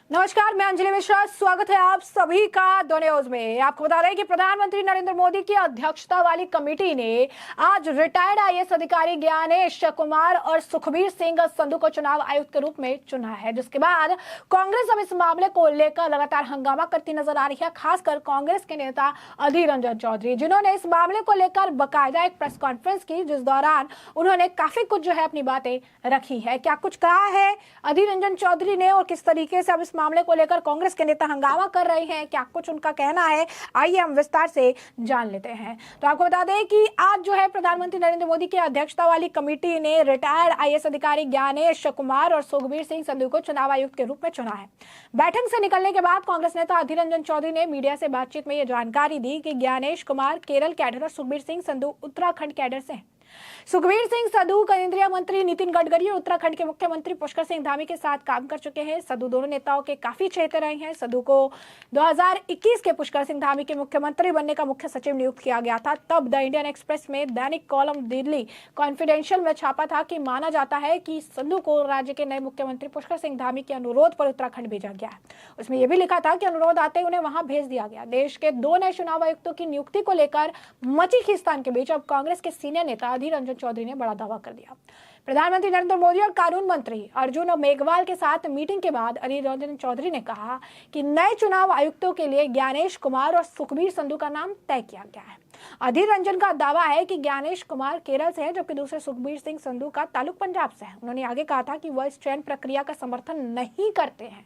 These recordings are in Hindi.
नमस्कार, मैं अंजलि मिश्रा। स्वागत है आप सभी का द न्यूज में। आपको बता दें कि प्रधानमंत्री नरेंद्र मोदी की अध्यक्षता वाली कमेटी ने आज रिटायर्ड आईएएस अधिकारी ज्ञानेश कुमार और सुखबीर सिंह संधू को चुनाव आयुक्त के रूप में चुना है, जिसके बाद कांग्रेस अब इस मामले को लेकर लगातार हंगामा करती नजर आ रही है। खासकर कांग्रेस के नेता अधीर रंजन चौधरी, जिन्होंने इस मामले को लेकर बाकायदा एक प्रेस कॉन्फ्रेंस की, जिस दौरान उन्होंने काफी कुछ जो है अपनी बातें रखी है। क्या कुछ कहा है अधीर रंजन चौधरी ने और किस तरीके से अब इस मामले को लेकर कांग्रेस के नेता हंगामा कर रहे हैं, क्या कुछ उनका कहना है, आइए हम विस्तार से जान लेते हैं। तो आपको बता दें कि आज जो है प्रधानमंत्री नरेंद्र मोदी की अध्यक्षता वाली कमेटी ने रिटायर्ड आईएएस अधिकारी ज्ञानेश कुमार और सुखबीर सिंह संधू को चुनाव आयुक्त के रूप में चुना है। बैठक से निकलने के बाद कांग्रेस नेता अधीर रंजन चौधरी ने मीडिया से बातचीत में यह जानकारी दी कि ज्ञानेश कुमार केरल कैडर और सुखबीर सिंह संधू उत्तराखंड कैडर से हैं। सुखबीर सिंह संधू केंद्रीय मंत्री नितिन गडकरी और उत्तराखंड के मुख्यमंत्री पुष्कर सिंह धामी के साथ काम कर चुके हैं। संधू दोनों नेताओं के काफी चहेते रहे हैं। संधू को 2021 के पुष्कर सिंह धामी के मुख्यमंत्री बनने का मुख्य सचिव नियुक्त किया गया था। तब द इंडियन एक्सप्रेस में दैनिक कॉलम दिल्ली कॉन्फिडेंशियल में छापा था कि माना जाता है कि संधू को राज्य के नए मुख्यमंत्री पुष्कर सिंह धामी के अनुरोध पर उत्तराखंड भेजा गया है। उसमें यह भी लिखा था कि अनुरोध आते ही उन्हें वहां भेज दिया गया। देश के दो नए चुनाव आयुक्तों की नियुक्ति को लेकर मची खींचतान के बीच अब कांग्रेस के सीनियर नेता अधीर रंजन चौधरी ने बड़ा दावा कर दिया। प्रधानमंत्री नरेंद्र मोदी और कानून मंत्री अर्जुन मेघवाल के साथ मीटिंग के बाद अधीर रंजन चौधरी ने कहा कि नए चुनाव आयुक्तों के लिए ज्ञानेश कुमार और सुखबीर संधू का नाम तय किया गया है। अधीर रंजन का दावा है कि ज्ञानेश कुमार केरल से है, जबकि दूसरे सुखबीर सिंह संधू का ताल्लुक पंजाब से है। उन्होंने आगे कहा था कि वह इस चयन प्रक्रिया का समर्थन नहीं करते हैं।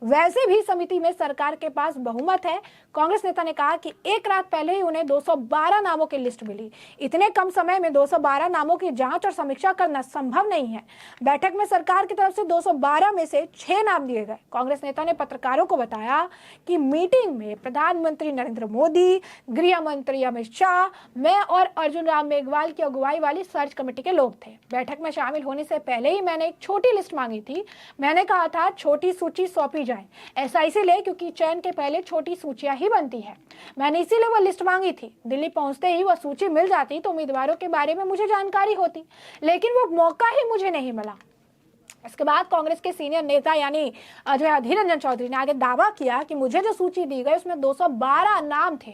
वैसे भी समिति में सरकार के पास बहुमत है। कांग्रेस नेता ने कहा कि एक रात पहले ही उन्हें 212 नामों की लिस्ट मिली। इतने कम समय में 212 नामों की जांच और समीक्षा करना संभव नहीं है। बैठक में सरकार की तरफ से 212 में से 6 नाम दिए गए। कांग्रेस नेता ने पत्रकारों को बताया कि मीटिंग में प्रधानमंत्री नरेंद्र मोदी, गृह मंत्री अमित शाह, मैं और अर्जुन राम मेघवाल की अगुवाई वाली सर्च कमेटी के लोग थे। बैठक में शामिल होने से पहले ही मैंने एक छोटी लिस्ट मांगी थी। मैंने कहा था छोटी सूची सौंपी जाए। ऐसा इसीलिए क्योंकि चयन के पहले छोटी सूचियां ही बनती है। मैंने इसीलिए वो लिस्ट मांगी थी। दिल्ली पहुंचते ही वह सूची मिल जाती तो उम्मीदवारों के बारे में मुझे जानकारी होती, लेकिन वो मौका ही मुझे नहीं मिला। इसके बाद कांग्रेस के सीनियर नेता यानी जो है अधीर रंजन चौधरी ने आगे दावा किया कि मुझे जो सूची दी गई उसमें 212 नाम थे।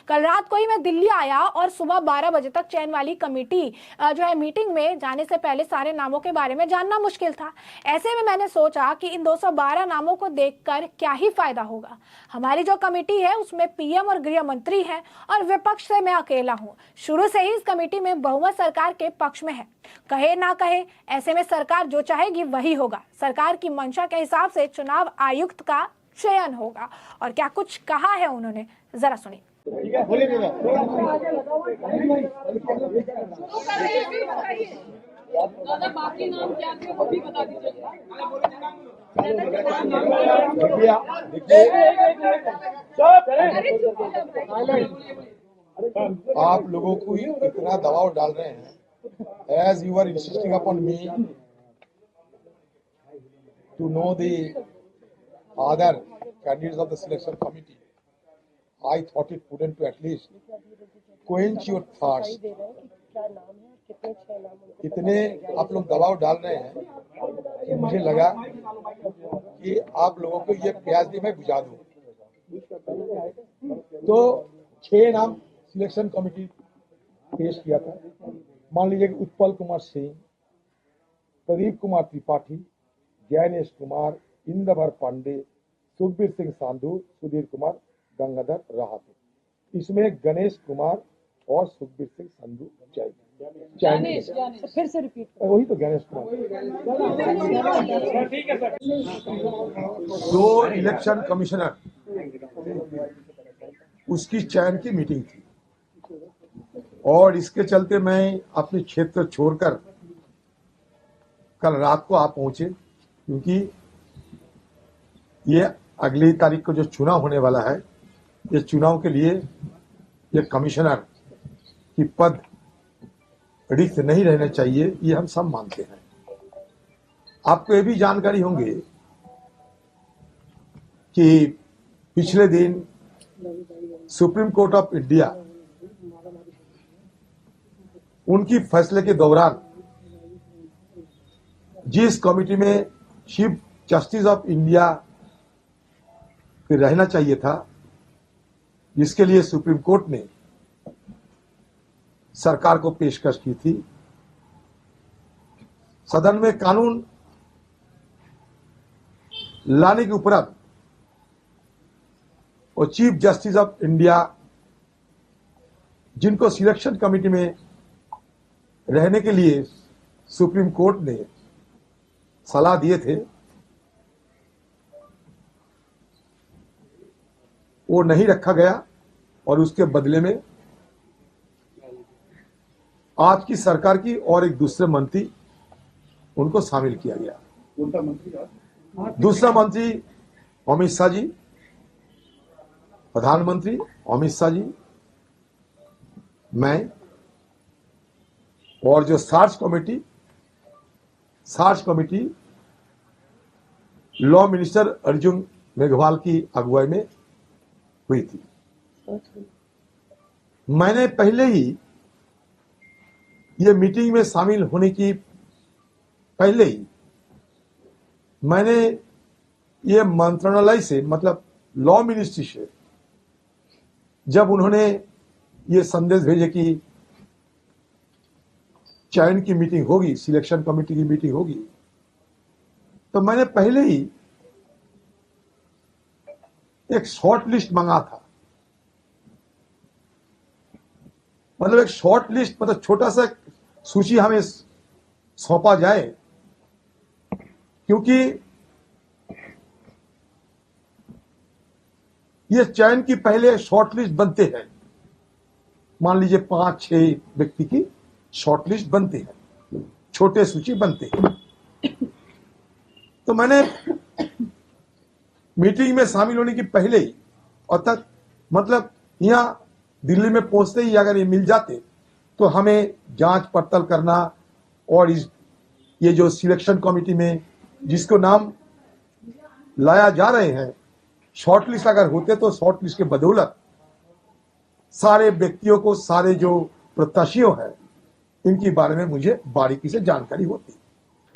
कल रात को ही मैं दिल्ली आया और सुबह 12 बजे तक चयन वाली कमेटी जो है मीटिंग में जाने से पहले सारे नामों के बारे में जानना मुश्किल था। ऐसे में मैंने सोचा कि इन 212 नामों को देखकर क्या ही फायदा होगा। हमारी जो कमेटी है उसमें पीएम और गृह मंत्री है और विपक्ष से मैं अकेला हूँ। शुरू से ही इस कमेटी में बहुमत सरकार के पक्ष में है। कहे ना कहे, ऐसे में सरकार जो चाहेगी वही होगा। सरकार की मंशा के हिसाब से चुनाव आयुक्त का चयन होगा। और क्या कुछ कहा है उन्होंने, जरा सुनिए। दादा बाकी नाम क्या थे वो भी बता दीजिएगा। आप लोगों को इतना दबाव डाल रहे हैं। As you are insisting upon me to know the other candidates of the selection committee, I thought it prudent to at least quench your thoughts. इतने आप लोग दबाव डाल रहे हैं कि मुझे लगा कि आप लोगों को ये प्यास भी मैं बुझा दूं। तो 6 नाम सिलेक्शन कमेटी पेश किया था। मान लीजिए कि उत्पल कुमार सिंह, प्रदीप कुमार त्रिपाठी, ज्ञानेश कुमार, इंद्रभर पांडे, सुखबीर सिंह संधू, सुधीर कुमार, गंगाधर राहत। इसमें गणेश कुमार और सुखबीर सिंह संधू फिर से रिपीट वही तो गणेश कुमार। 2 इलेक्शन कमिश्नर उसकी चयन की मीटिंग थी और इसके चलते मैं अपने क्षेत्र छोड़कर कल रात को आप पहुंचे, क्योंकि ये अगली तारीख को जो चुनाव होने वाला है, ये चुनाव के लिए ये कमिश्नर की पद रिक्त नहीं रहने चाहिए, ये हम सब मानते हैं। आपको ये भी जानकारी होंगे कि पिछले दिन सुप्रीम कोर्ट ऑफ इंडिया उनकी फैसले के दौरान जिस कमेटी में चीफ जस्टिस ऑफ इंडिया फिर रहना चाहिए था, जिसके लिए सुप्रीम कोर्ट ने सरकार को पेशकश की थी। सदन में कानून लाने के उपरांत और चीफ जस्टिस ऑफ इंडिया, जिनको सिलेक्शन कमेटी में रहने के लिए सुप्रीम कोर्ट ने सलाह दिए थे, वो नहीं रखा गया और उसके बदले में आज की सरकार की और एक दूसरे मंत्री उनको शामिल किया गया। दूसरा मंत्री अमित शाह जी, प्रधानमंत्री अमित शाह जी, मैं और जो search committee law minister Arjun Meghwal की अगुवाई में हुई थी। मैंने पहले ही ये मीटिंग में शामिल होने की पहले ही मैंने ये मंत्रालय से, मतलब लॉ मिनिस्ट्री से, जब उन्होंने ये संदेश भेजे कि चयन की मीटिंग होगी, सिलेक्शन कमेटी की मीटिंग होगी, तो मैंने पहले ही एक शॉर्ट लिस्ट मंगा था। मतलब एक शॉर्ट लिस्ट, मतलब छोटा सा सूची हमें सौंपा जाए, क्योंकि ये चयन की पहले शॉर्ट लिस्ट बनते हैं। मान लीजिए 5-6 व्यक्ति की शॉर्ट लिस्ट बनती है, छोटे सूची बनते हैं। तो मैंने मीटिंग में शामिल होने की पहले ही, अर्थात मतलब यहां दिल्ली में पहुंचते ही अगर ये मिल जाते तो हमें जांच पड़ताल करना और ये जो सिलेक्शन कमेटी में जिसको नाम लाया जा रहे हैं, शॉर्ट लिस्ट अगर होते तो शॉर्ट लिस्ट के बदौलत सारे व्यक्तियों को, सारे जो प्रत्याशियों हैं, इनके बारे में मुझे बारीकी से जानकारी होती।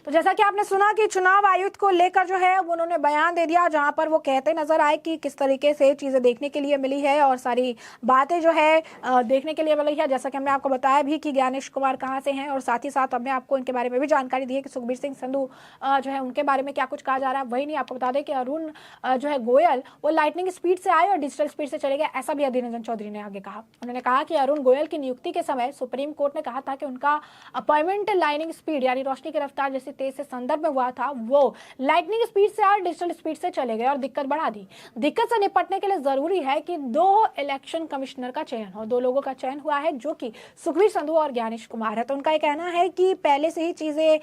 तो जैसा कि आपने सुना कि चुनाव आयुक्त को लेकर जो है वो उन्होंने बयान दे दिया, जहां पर वो कहते नजर आए कि किस तरीके से चीजें देखने के लिए मिली है और सारी बातें जो है देखने के लिए मिली है। जैसा कि हमने आपको बताया भी कि ज्ञानेश कुमार कहां से हैं, और साथ ही साथ हमने आपको इनके बारे में भी जानकारी दी है कि सुखबीर सिंह संधू जो है उनके बारे में क्या कुछ कहा जा रहा है। वही नहीं, आपको बता दें कि अरुण जो है गोयल वो लाइटनिंग स्पीड से आए और डिजिटल स्पीड से चले गए, ऐसा भी अधीर रंजन चौधरी ने आगे कहा। उन्होंने कहा कि अरुण गोयल की नियुक्ति के समय सुप्रीम कोर्ट ने कहा था कि उनका अपॉइंटमेंट लाइनिंग स्पीड यानी रोशनी की रफ्तार जैसे तेज से संदर्भ में हुआ था, वो लाइटनिंग स्पीड से और डिजिटल स्पीड से चले गए और दिक्कत बढ़ा दी। दिक्कत से निपटने के लिए जरूरी है कि 2 इलेक्शन कमिश्नर का चयन हो। 2 लोगों का चयन हुआ है, जो कि सुखबीर संधू और ज्ञानेश कुमार है। तो उनका ये कहना है कि पहले से ही चीजें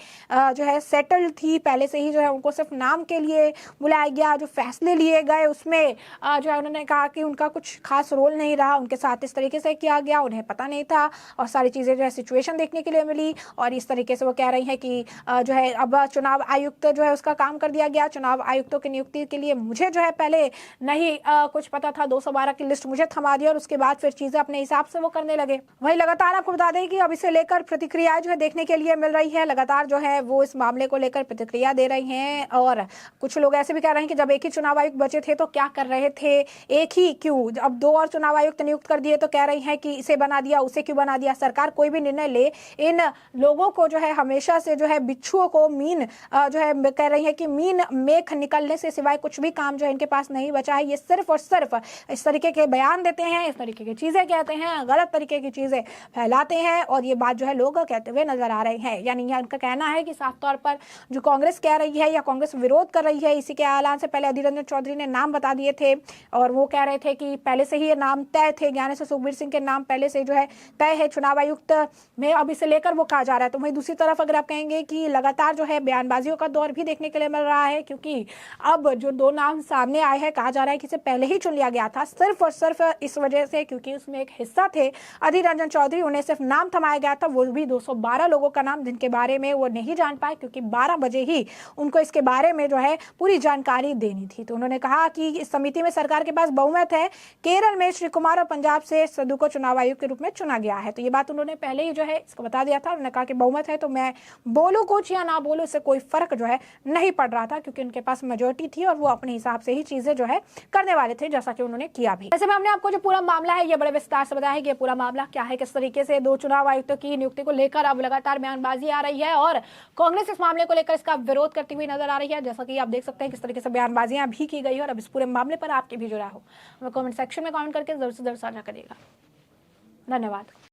जो है सेटल्ड थी, पहले से ही जो है उनको सिर्फ नाम के लिए बुलाया गया। जो फैसले लिए गए उसमें जो है उन्होंने कहा कि उनका कुछ खास रोल नहीं रहा, उनके साथ इस तरीके से किया गया, उन्हें पता नहीं था और सारी चीजें जो है सिचुएशन देखने के लिए मिली। और इस तरीके से वो कह रही है कि जो है अब चुनाव आयुक्त जो है उसका काम कर दिया गया। चुनाव आयुक्तों की नियुक्ति के लिए मुझे जो है पहले नहीं कुछ पता था, 212 की लिस्ट मुझे थमा दी और उसके बाद फिर चीजें अपने हिसाब से वो करने लगे। वहीं लगातार आपको बता दें कि अब इसे लेकर प्रतिक्रियाएं जो है देखने के लिए मिल रही है। लगातार जो है वो इस मामले को लेकर प्रतिक्रिया दे रही हैं और कुछ लोग ऐसे भी कह रहे हैं कि जब एक ही चुनाव आयुक्त बचे थे तो क्या कर रहे थे, एक ही क्यों, अब 2 और चुनाव आयुक्त नियुक्त कर दिए तो कह रही हैं कि इसे बना दिया, उसे क्यों बना दिया। सरकार कोई भी निर्णय ले, इन लोगों को जो है हमेशा से जो है बिच्छुओं को मीन जो है कह रही है कि मीन मेख निकलने से सिवाय कुछ भी काम जो है इनके पास नहीं बचा है। ये सिर्फ और सिर्फ इस तरीके के बयान देते हैं, इस तरीके की चीजें कहते हैं, गलत तरीके की चीजें फैलाते हैं और ये बात जो है लोग कहते हुए नजर आ रहे हैं। यानी उनका कहना है कि साफ तौर पर जो कांग्रेस कह रही है या कांग्रेस विरोध कर रही है, इसी के ऐलान से पहले अधीर रंजन चौधरी ने नाम बता दिए थे और वो कह रहे थे कि पहले से ही ये नाम तय थे, ज्ञानेश सुखबीर सिंह के नाम पहले से जो है तय है चुनाव आयुक्त में, अब इसे लेकर वो कहा जा रहा है। तो वहीं दूसरी तरफ अगर आप कहेंगे कि लगातार जो है बयानबाजियों का दौर भी देखने के लिए मिल रहा है, क्योंकि अब जो 2 नाम सामने आए हैं, कहा जा रहा है कि इसे पहले ही चुन लिया गया था सिर्फ और सिर्फ इस वजह से क्योंकि उसमें एक हिस्सा थे अधीर रंजन चौधरी, उन्हें सिर्फ नाम थमाया गया था, वो भी 212 लोगों का नाम, जिनके बारे में वो नहीं जान पाए क्योंकि 12 बजे ही उनको इसके बारे में जो है पूरी जानकारी देनी थी। तो उन्होंने कहा कि इस समिति में सरकार के पास बहुमत है। केरल में श्री कुमार और पंजाब से सदू को चुनाव आयुक्त के रूप में चुना गया है। तो ये बात उन्होंने पहले ही जो है इसको बता दिया था। उन्होंने कहा कि बहुमत है तो मैं बोलूं कुछ या ना बोलो इससे कोई फर्क जो है नहीं पड़ रहा था, क्योंकि उनके पास मेजोरिटी थी और वो अपने हिसाब से ही चीजें जो है करने वाले थे, जैसा कि उन्होंने किया भी। ऐसे में हमने आपको जो पूरा मामला है ये बड़े विस्तार से बताया है कि ये पूरा मामला क्या है, किस तरीके से 2 चुनाव आयुक्तों की नियुक्ति को लेकर अब लगातार बयानबाजी आ रही है और कांग्रेस इस मामले को लेकर इसका विरोध करती हुई नजर आ रही है। जैसा कि आप देख सकते हैं किस तरीके से बयानबाजियां भी की गई है और अब इस पूरे मामले पर आपकी भी जो राय हो हमें कमेंट सेक्शन में कमेंट करके जरूर से जरूर साझा करिएगा। धन्यवाद।